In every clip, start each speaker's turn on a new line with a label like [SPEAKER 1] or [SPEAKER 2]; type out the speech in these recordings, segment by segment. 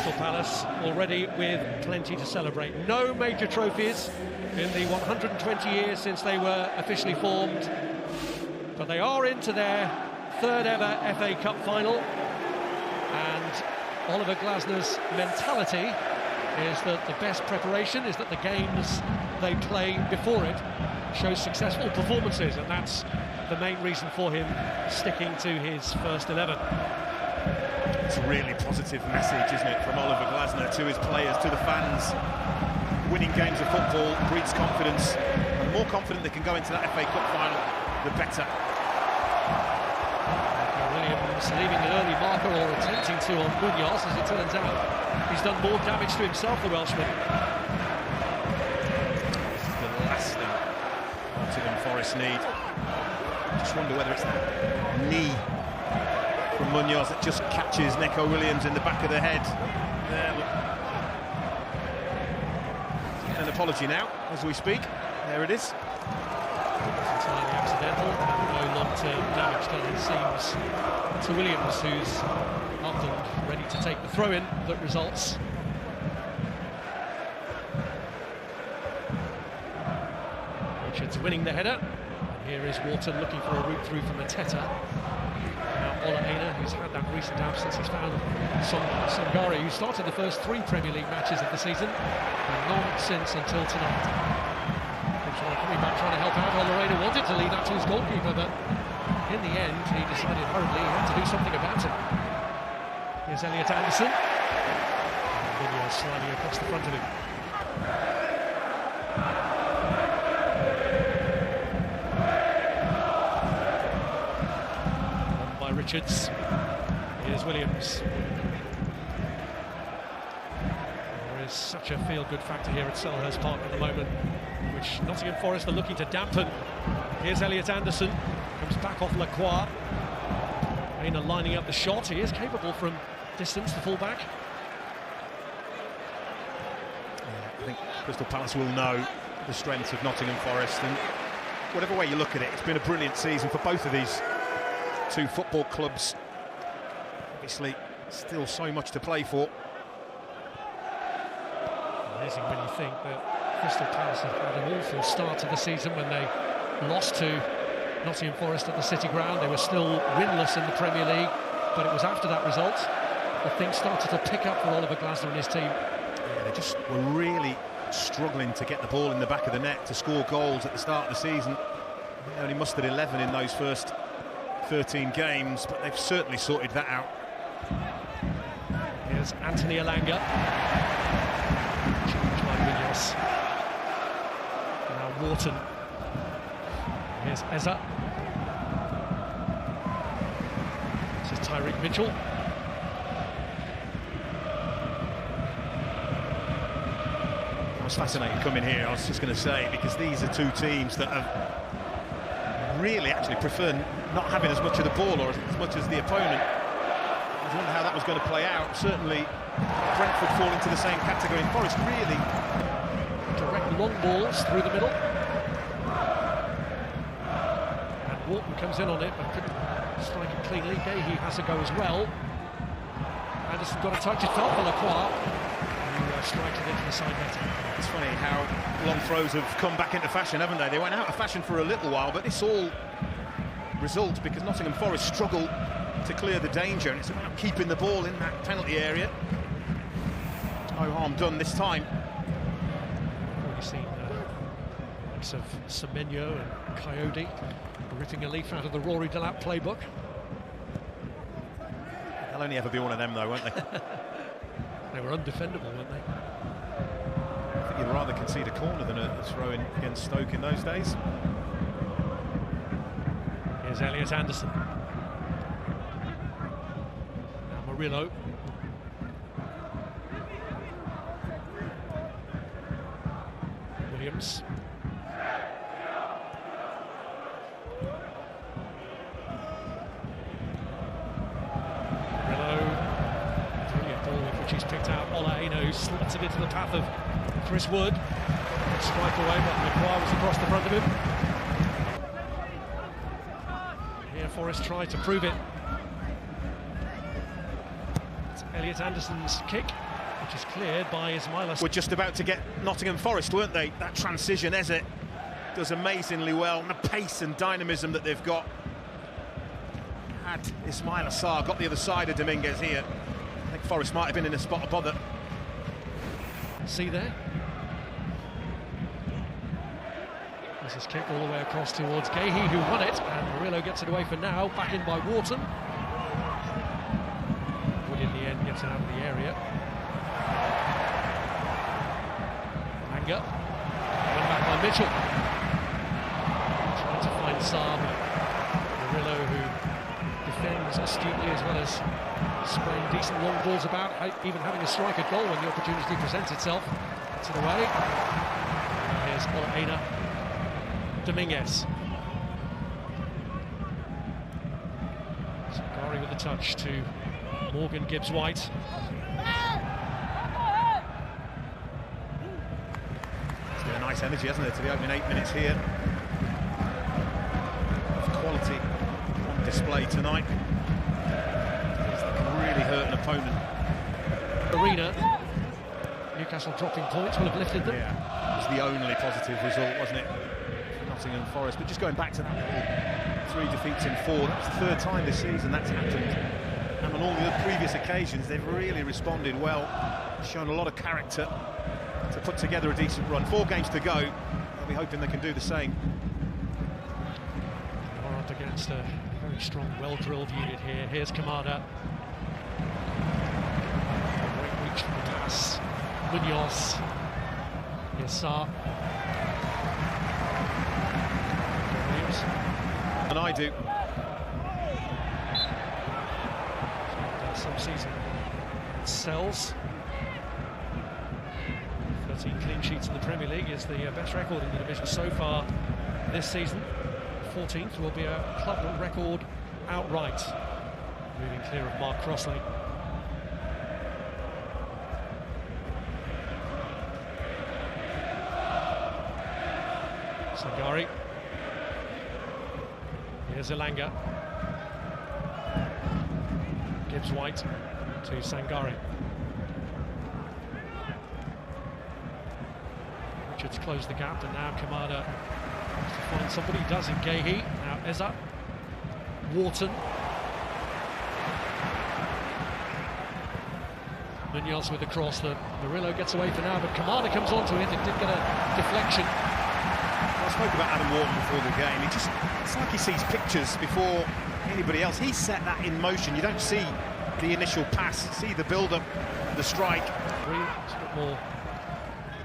[SPEAKER 1] Crystal Palace already with plenty to celebrate. No major trophies in the 120 years since they were officially formed, but they are into their third ever FA Cup final, and Oliver Glasner's mentality is that the best preparation is that the games they play before it show successful performances, and that's the main reason for him sticking to his first 11.
[SPEAKER 2] It's a really positive message, isn't it, from Oliver Glasner to his players, to the fans. Winning games of football breeds confidence, and the more confident they can go into that FA Cup final, the better.
[SPEAKER 1] Williams leaving an early marker, or attempting to, on Munoz, as it turns out. He's done more damage to himself, the Welshman.
[SPEAKER 2] This is the last thing NottinghamForest need. Just wonder whether it's that knee from Munoz that just catches Neco Williams in the back of the head. There, look. An apology now, as we speak. There it is.
[SPEAKER 1] It's entirely accidental, and no long-term damage done, it seems, to Williams, who's up and ready to take the throw-in that results. Richards winning the header. And here is Wharton looking for a route through from Mateta. Now Ola, who's had that recent absence, he's found Sangare, who started the first 3 Premier League matches of the season, and none since until tonight. Coming back trying to help out. Ola wanted to leave that to his goalkeeper, but in the end he decided hurriedly he had to do something about it. Here's Elliot Anderson. And Munoz sliding across the front of him. On by Richards. Here's Williams. There is such a feel-good factor here at Selhurst Park at the moment, which NottinghamForest are looking to dampen. Here's Elliot Anderson. Comes back off Lacroix. Aina lining up the shot. He is capable from distance, the fullback.
[SPEAKER 2] I think Crystal Palace will know the strength of NottinghamForest, and whatever way you look at it, it's been a brilliant season for both of these two football clubs. Obviously, still so much to play for.
[SPEAKER 1] Amazing when you think that Crystal Palace have had an awful start to the season when they lost to NottinghamForest at the City Ground. They were still winless in the Premier League, but it was after that result that things started to pick up for Oliver Glasner and his team.
[SPEAKER 2] Yeah, they just were really struggling to get the ball in the back of the net, to score goals at the start of the season. They only mustered 11 in those first 13 games, but they've certainly sorted that out.
[SPEAKER 1] Here's Anthony Elanga. Challenged by Munoz. Now Wharton. Here's Eza. This is Tyreek Mitchell.
[SPEAKER 2] I was fascinated coming here, I was just going to say, because these are two teams that have really actually prefer not having as much of the ball, or as much as the opponent. I wonder how that was going to play out. Certainly Brentford fall into the same category, and Forest really
[SPEAKER 1] direct long balls through the middle. And Wharton comes in on it, but couldn't strike it cleanly. Gehi has a go as well. Anderson got a touch, it fell for Lacroix, who strikes it into the side net.
[SPEAKER 2] It's funny how long throws have come back into fashion, haven't they? They went out of fashion for a little while, but this all results because NottinghamForest struggle to clear the danger, and it's about keeping the ball in that penalty area. No harm done this time.
[SPEAKER 1] We've already seen likes of Semenyo and Coyote ripping a leaf out of the Rory Delap playbook.
[SPEAKER 2] They'll only ever be one of them, though, won't they?
[SPEAKER 1] They were undefendable, weren't they?
[SPEAKER 2] I think you'd rather concede a corner than a throw-in against Stoke in those days.
[SPEAKER 1] Here's Elliot Anderson. Now Murillo. Williams. Which he's picked out. Ola who slots it into the path of Chris Wood. Strike away, but Lacroix was across the front of him. Here Forest tried to prove it. It's Elliot Anderson's kick. which is cleared by Ismaila.
[SPEAKER 2] We're just about to get Nottingham Forest, weren't they? That transition, Eze does amazingly well, and the pace and dynamism that they've got. Had Ismail Assar got the other side of Dominguez here, I think Forest might have been in a spot of bother.
[SPEAKER 1] See there? This is kicked all the way across towards Gehi, who won it, and Murillo gets it away for now, back in by Wharton. Wood in the end gets it out of the area. Anger, went back by Mitchell. Trying to find Saab. Murillo, who defends astutely as well as spraying decent long balls about, even having a strike at goal when the opportunity presents itself. Gets it away. And here's Ola Dominguez. Sangari with the touch to Morgan Gibbs-White.
[SPEAKER 2] It's got a nice energy, hasn't it, to the opening 8 minutes here. Quality on display tonight. That can really hurt an opponent.
[SPEAKER 1] Arena. Newcastle dropping points will have lifted them.
[SPEAKER 2] Yeah, it was the only positive result, wasn't it, for Nottingham Forest? But just going back to that 3 defeats in 4, that's the 3rd time this season that's happened. And on all the previous occasions, they've really responded well, shown a lot of character to put together a decent run. 4 games to go. I'll be hoping they can do the same.
[SPEAKER 1] We're up against a very strong, well-drilled unit here. Here's Kamada. Great reach from the pass. Munoz. Here's Saar. Williams.
[SPEAKER 2] And I do.
[SPEAKER 1] Some season sells. 13 clean sheets in the Premier League is the best record in the division so far this season. 14th will be a club record outright. Moving clear of Mark Crossley. Sangari. Here's Elanga. Gibbs-White to Sangari. Richards closed the gap, and now Kamada has to find somebody. He does in Gehi. Now Eza. Wharton. Munoz with the cross that Murillo gets away for now, but Kamada comes onto it and did get a deflection.
[SPEAKER 2] I spoke about Adam Wharton before the game. It's like he sees pictures before anybody else. He set that in motion. You don't see the initial pass, see the build-up, the strike.
[SPEAKER 1] It's a bit more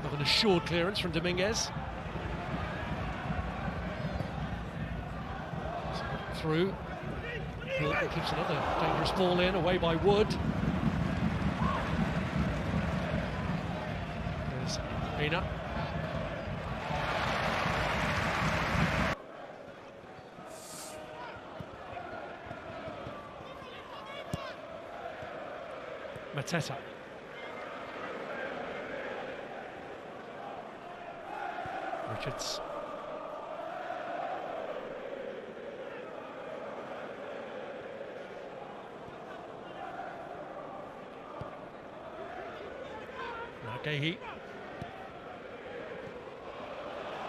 [SPEAKER 1] of an assured clearance from Dominguez. Through. Hilton keeps another dangerous ball in, away by Wood. There's Aina. Mateta. Richards. Now Gehi.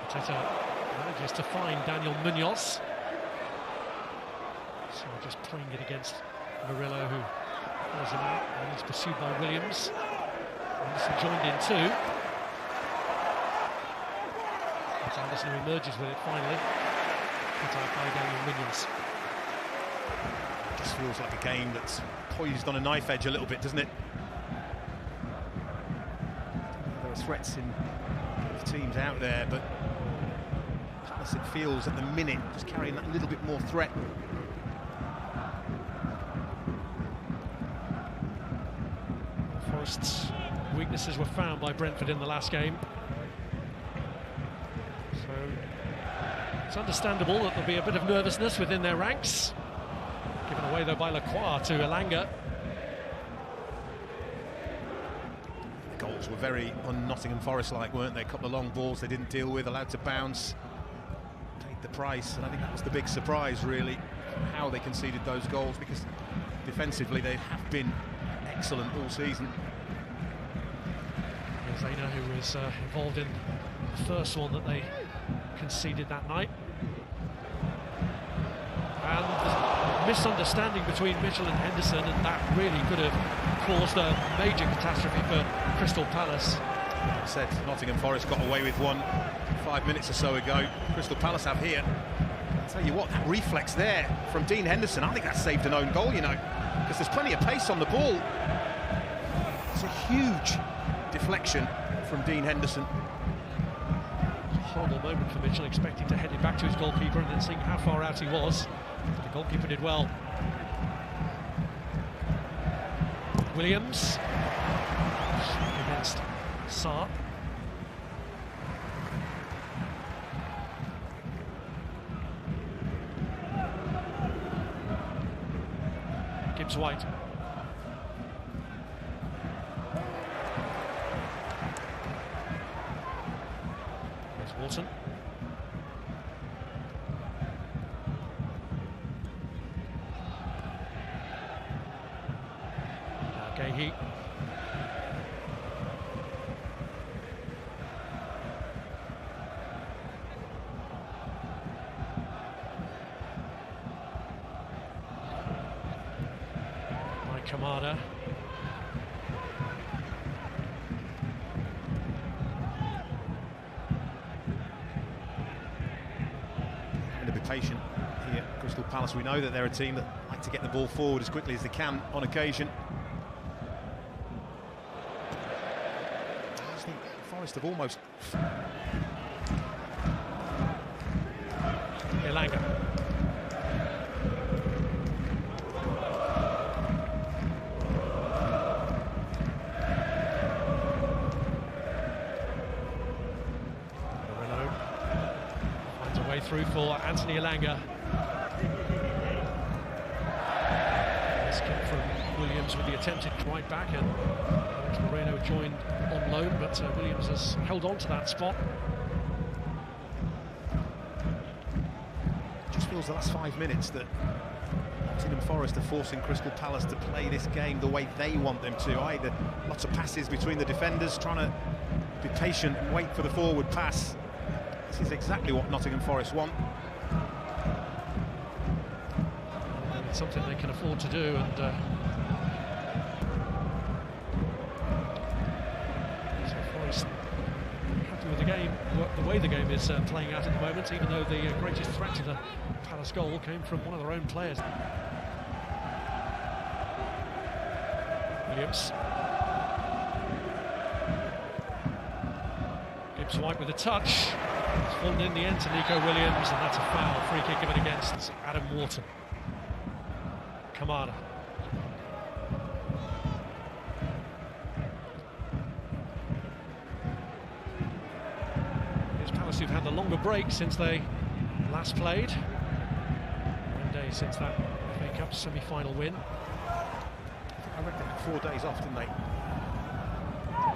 [SPEAKER 1] Mateta manages to find Daniel Munoz. So just playing it against Murillo, who was out, and he's pursued by Williams. Anderson joined in too. It's Anderson who emerges with it finally. Cut out by Daniel Munoz.
[SPEAKER 2] Just feels like a game that's poised on a knife edge a little bit, doesn't it? There are threats in both teams out there, but Palace, it feels at the minute, just carrying that little bit more threat.
[SPEAKER 1] Forest's weaknesses were found by Brentford in the last game. So it's understandable that there'll be a bit of nervousness within their ranks. Given away though by Lacroix to Elanga.
[SPEAKER 2] The goals were very un-Nottingham Forest-like, weren't they? A couple of long balls they didn't deal with, allowed to bounce, paid the price, and I think that was the big surprise really, how they conceded those goals, because defensively they have been excellent all season.
[SPEAKER 1] Zaina, who was involved in the first one that they conceded that night. And the misunderstanding between Mitchell and Henderson, and that really could have caused a major catastrophe for Crystal Palace.
[SPEAKER 2] I said Nottingham Forest got away with one 5 minutes or so ago. Crystal Palace have here. I'll tell you what, that reflex there from Dean Henderson, I think that saved an own goal, you know, because there's plenty of pace on the ball. It's a huge deflection from Dean Henderson.
[SPEAKER 1] Horrible moment for Mitchell, expecting to head it back to his goalkeeper and then seeing how far out he was. The goalkeeper did well. Williams against Saar. Gibbs-White. There's Walton. Now Gahey. Kamada.
[SPEAKER 2] And to be patient here, Crystal Palace. We know that they're a team that like to get the ball forward as quickly as they can on occasion. I just think Forest have almost...
[SPEAKER 1] Elanga. Through for Anthony Elanga. This kick from Williams with the attempted right back, and Alex Moreno joined on loan, but Williams has held on to that spot.
[SPEAKER 2] Just feels the last 5 minutes that Nottingham Forest are forcing Crystal Palace to play this game the way they want them to. Either lots of passes between the defenders, trying to be patient and wait for the forward pass. This is exactly what Nottingham Forest want.
[SPEAKER 1] And it's something they can afford to do, and so Forest happy with the game, the way the game is playing out at the moment, even though the greatest threat to the Palace goal came from one of their own players. Williams. Gibbs-White with a touch. It's fallen in the end to Nico Williams, and that's a foul. Free kick given against Adam Wharton. Kamada. Here's Palace, who've had the longer break since they last played. 1 day since that FA Cup semi-final win.
[SPEAKER 2] I reckon they had 4 days off, didn't they?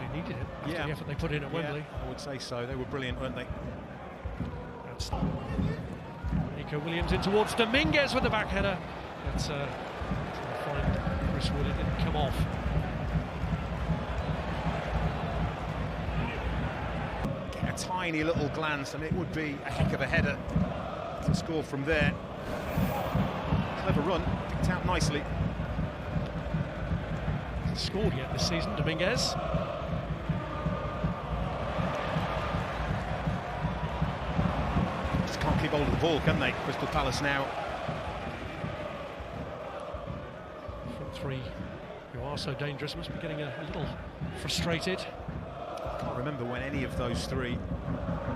[SPEAKER 1] They needed it after the effort they put in at Wembley.
[SPEAKER 2] I would say so. They were brilliant, weren't they?
[SPEAKER 1] That's Nico Williams in towards Dominguez with the back header. But trying to find Chris Wood, it didn't come off.
[SPEAKER 2] Get a tiny little glance, and it would be a heck of a header to score from there. Clever run, picked out nicely.
[SPEAKER 1] Hasn't scored yet this season, Dominguez.
[SPEAKER 2] Can't keep hold of the ball, can they? Crystal Palace now.
[SPEAKER 1] Front three, who are so dangerous, must be getting a little frustrated.
[SPEAKER 2] I can't remember when any of those three,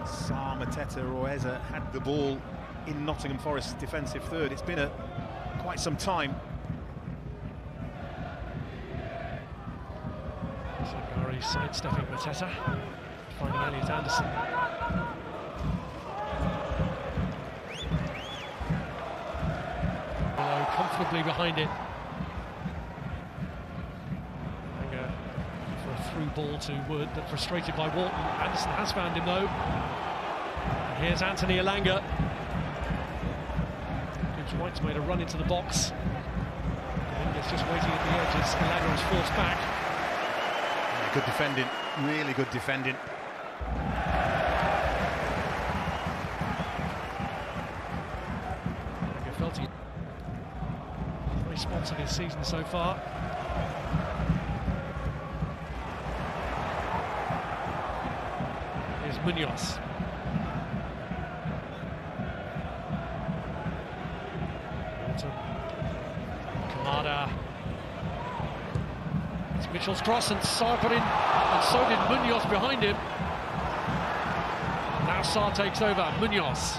[SPEAKER 2] Saar, Mateta or Eze, had the ball in Nottingham Forest's defensive third. It's been quite some time.
[SPEAKER 1] Sangari sidestepping Mateta, finding Elliot Anderson. Comfortably behind it. For a through ball to Wood, but frustrated by Walton. Anderson has found him though. And here's Anthony Elanga. Gibbs-White's made a run into the box. Elanga's just waiting at the edge as Elanga is forced back.
[SPEAKER 2] good defending, really good defending.
[SPEAKER 1] Felty, 3 spots in his season so far. Here's Munoz. Kamada. It's Mitchell's cross and Sarr put in, and so did Munoz behind him. Now Sarr takes over. Munoz.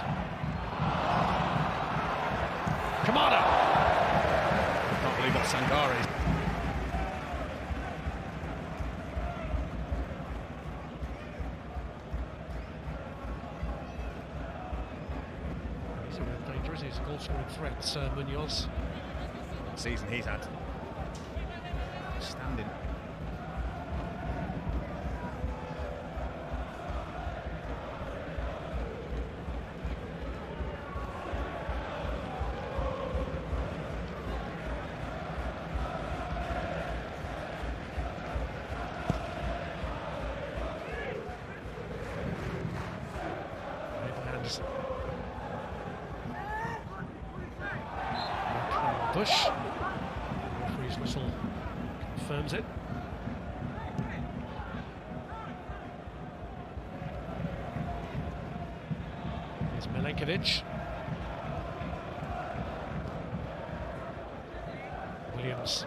[SPEAKER 1] Kamada.
[SPEAKER 2] Can't believe that Sangare.
[SPEAKER 1] He's a real danger, isn't he? He's a goal-scoring threat, Munoz.
[SPEAKER 2] Season he's had. Standing.
[SPEAKER 1] Push. Referee's whistle confirms it. Here's Milenkovic. Williams.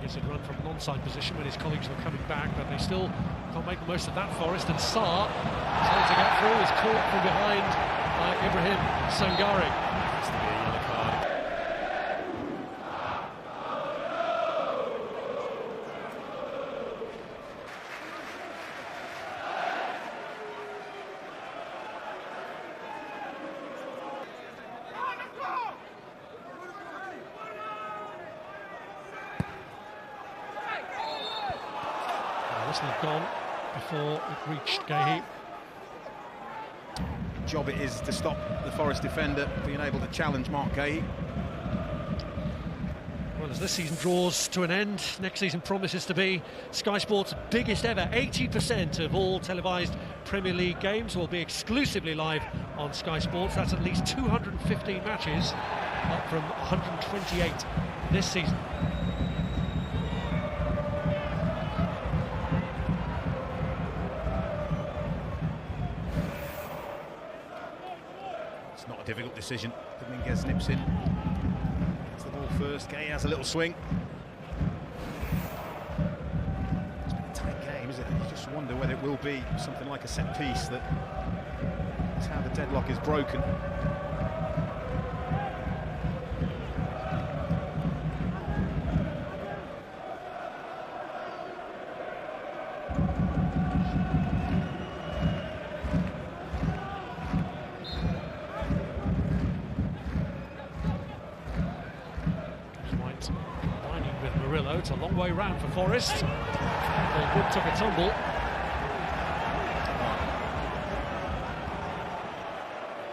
[SPEAKER 1] Had run from an onside position when his colleagues were coming back, but they still can't make the most of that. Forest, and Sarr trying to get through, is caught from behind by Ibrahim Sangare.
[SPEAKER 2] Has to be a yellow card.
[SPEAKER 1] Whistle had gone before it reached Gehi.
[SPEAKER 2] Job it is to stop the Forest defender being able to challenge Mark Gehi.
[SPEAKER 1] Well, as this season draws to an end, next season promises to be Sky Sports' biggest ever. 80% of all televised Premier League games will be exclusively live on Sky Sports. That's at least 215 matches, up from 128 this season.
[SPEAKER 2] Not a difficult decision. Dominguez nips in. Gets the ball first. Gay has a little swing. It's been a tight game, isn't it? You just wonder whether it will be something like a set piece that's how the deadlock is broken.
[SPEAKER 1] It's a long way round for Forest. Well, Wood took a tumble.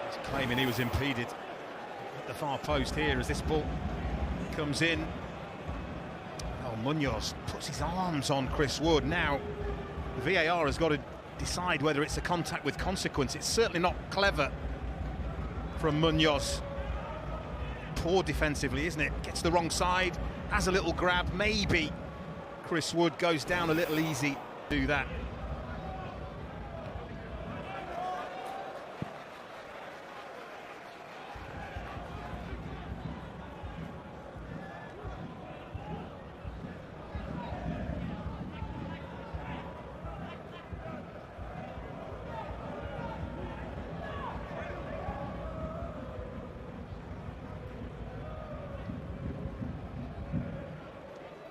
[SPEAKER 2] He's claiming he was impeded at the far post here as this ball comes in. Oh, Munoz puts his arms on Chris Wood. Now, the VAR has got to decide whether it's a contact with consequence. It's certainly not clever from Munoz. Poor defensively, isn't it? Gets the wrong side. Has a little grab, maybe Chris Wood goes down a little easy. Do that.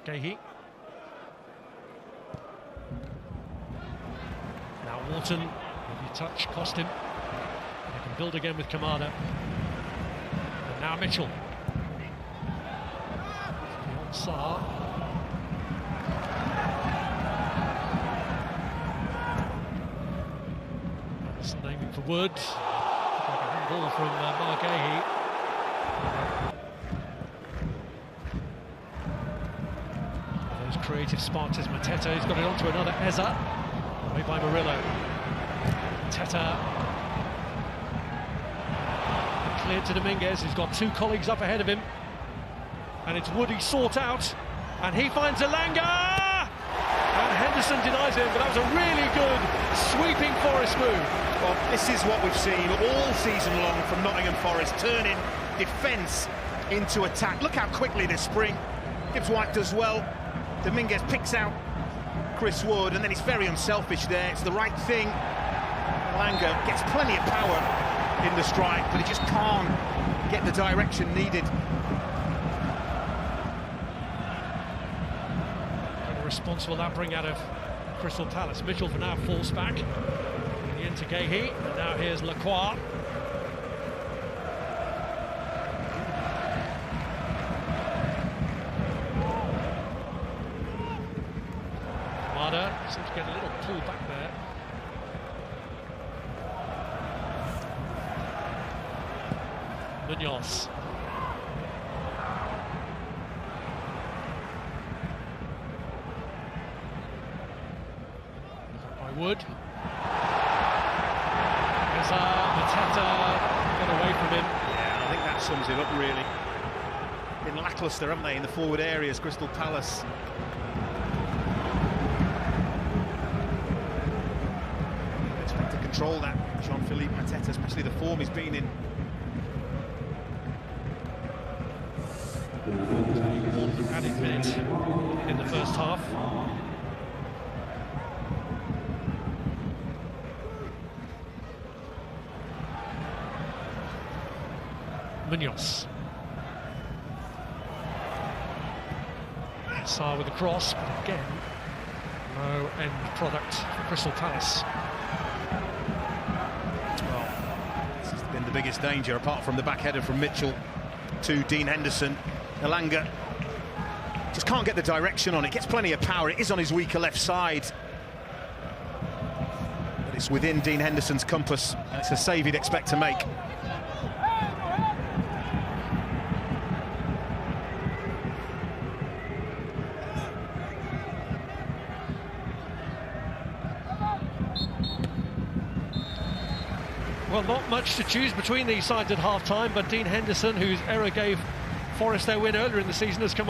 [SPEAKER 1] Gehi. Now Wharton, every touch cost him. They can build again with Kamada. And now Mitchell. Beyond Sarr. for Wood. Like a handball from Margehi. Those creative sparks as Mateta. He's got it onto another Eza. Away by Murillo. Mateta. Cleared to Dominguez, who's got two colleagues up ahead of him. And it's Wood he's sought out. And he finds Elanga! And Henderson denies him, but that was a really good sweeping Forest move.
[SPEAKER 2] Well, this is what we've seen all season long from Nottingham Forest, turning defence into attack. Look how quickly they spring. Gibbs White does well. Dominguez picks out Chris Wood, and then he's very unselfish there. It's the right thing. Elanga gets plenty of power in the strike, but he just can't get the direction needed.
[SPEAKER 1] Response will that bring out of Crystal Palace. Mitchell for now falls back. In the end to Gehi, and now here's Lacroix. Kamada seems to get a little pull back there. Munoz. Wood. There's Mateta got away from him.
[SPEAKER 2] Yeah, I think that sums it up really. Been lacklustre, haven't they, in the forward areas, Crystal Palace. I expect to control that, Jean-Philippe Mateta, especially the form he's been in.
[SPEAKER 1] Added minute in the first half. Munoz. Sarr with the cross, but again, no end product for Crystal Palace.
[SPEAKER 2] Well, this has been the biggest danger, apart from the back header from Mitchell to Dean Henderson. Elanga just can't get the direction on it, gets plenty of power, it is on his weaker left side. But it's within Dean Henderson's compass, and it's a save he'd expect to make.
[SPEAKER 1] Well, not much to choose between these sides at half-time, but Dean Henderson, whose error gave Forest their win earlier in the season, has come